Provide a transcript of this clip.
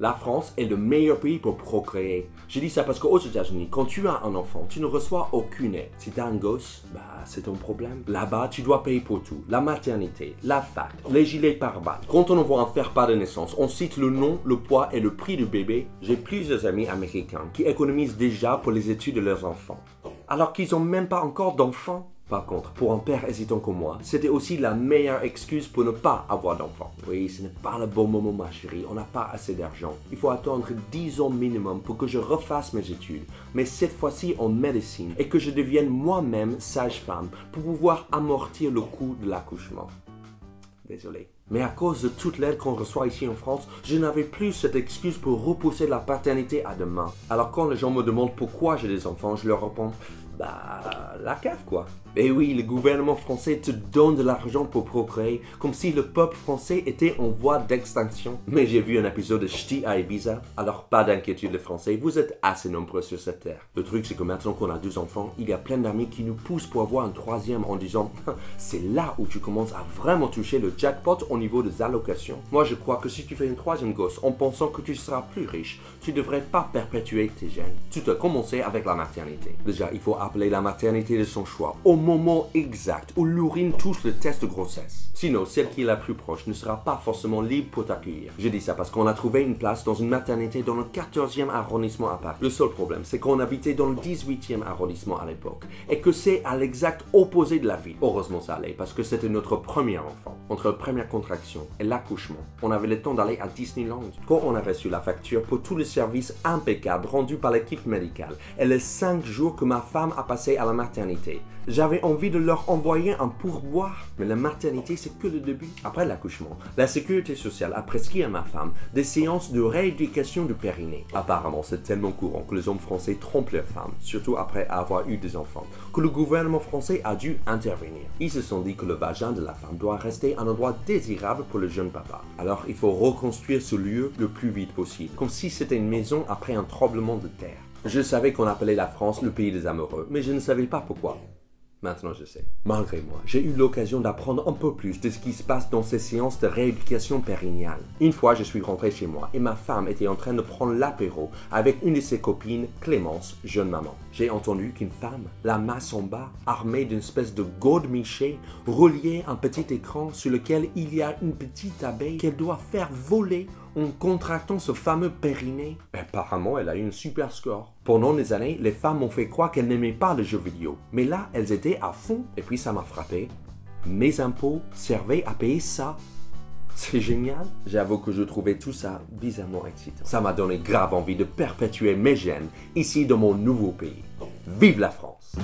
La France est le meilleur pays pour procréer. Je dis ça parce qu'aux États-Unis, quand tu as un enfant, tu ne reçois aucune aide. Si tu as un gosse, c'est ton problème. Là-bas, tu dois payer pour tout. La maternité, la fac, les gilets pare-balles. Quand on envoie un faire-part de naissance, on cite le nom, le poids et le prix du bébé. J'ai plusieurs amis américains qui économisent déjà pour les études de leurs enfants, alors qu'ils n'ont même pas encore d'enfants. Par contre, pour un père hésitant comme moi, c'était aussi la meilleure excuse pour ne pas avoir d'enfant. Oui, ce n'est pas le bon moment, ma chérie, on n'a pas assez d'argent. Il faut attendre 10 ans minimum pour que je refasse mes études, mais cette fois-ci en médecine, et que je devienne moi-même sage-femme pour pouvoir amortir le coût de l'accouchement. Désolé. Mais à cause de toute l'aide qu'on reçoit ici en France, je n'avais plus cette excuse pour repousser la paternité à demain. Alors quand les gens me demandent pourquoi j'ai des enfants, je leur réponds la CAF quoi. Et oui, le gouvernement français te donne de l'argent pour procréer, comme si le peuple français était en voie d'extinction. Mais j'ai vu un épisode de Ch'ti à Ibiza, alors pas d'inquiétude les Français, vous êtes assez nombreux sur cette terre. Le truc c'est que maintenant qu'on a 2 enfants, il y a plein d'amis qui nous poussent pour avoir un 3e en disant c'est là où tu commences à vraiment toucher le jackpot au niveau des allocations. Moi je crois que si tu fais une 3e gosse en pensant que tu seras plus riche, tu devrais pas perpétuer tes gènes. Tu dois commencer avec la maternité. Déjà, il faut appeler la maternité de son choix au moment exact où l'urine touche le test de grossesse. Sinon, celle qui est la plus proche ne sera pas forcément libre pour t'accueillir. Je dis ça parce qu'on a trouvé une place dans une maternité dans le 14e arrondissement à Paris. Le seul problème, c'est qu'on habitait dans le 18e arrondissement à l'époque et que c'est à l'exact opposé de la ville. Heureusement ça allait parce que c'était notre premier enfant. Entre la première contraction et l'accouchement, on avait le temps d'aller à Disneyland. Quand on a reçu la facture pour tous les services impeccables rendus par l'équipe médicale et les 5 jours que ma femme a passé à la maternité, j'avais envie de leur envoyer un pourboire. Mais la maternité, c'est que le début. Après l'accouchement, la sécurité sociale a prescrit à ma femme des séances de rééducation du périnée. Apparemment, c'est tellement courant que les hommes français trompent leurs femmes, surtout après avoir eu des enfants, que le gouvernement français a dû intervenir. Ils se sont dit que le vagin de la femme doit rester un endroit désirable pour le jeune papa. Alors, il faut reconstruire ce lieu le plus vite possible, comme si c'était une maison après un tremblement de terre. Je savais qu'on appelait la France le pays des amoureux, mais je ne savais pas pourquoi. Maintenant, je sais. Malgré moi, j'ai eu l'occasion d'apprendre un peu plus de ce qui se passe dans ces séances de rééducation périnéale. Une fois, je suis rentré chez moi et ma femme était en train de prendre l'apéro avec une de ses copines, Clémence, jeune maman. J'ai entendu qu'une femme, la masse en bas, armée d'une espèce de godemiché, reliait un petit écran sur lequel il y a une petite abeille qu'elle doit faire voler en contractant ce fameux périnée. Apparemment, elle a eu un super score. Pendant des années, les femmes m'ont fait croire qu'elles n'aimaient pas les jeux vidéo. Mais là, elles étaient à fond. Et puis ça m'a frappé. Mes impôts servaient à payer ça. C'est génial. J'avoue que je trouvais tout ça bizarrement excitant. Ça m'a donné grave envie de perpétuer mes gènes ici dans mon nouveau pays. Vive la France!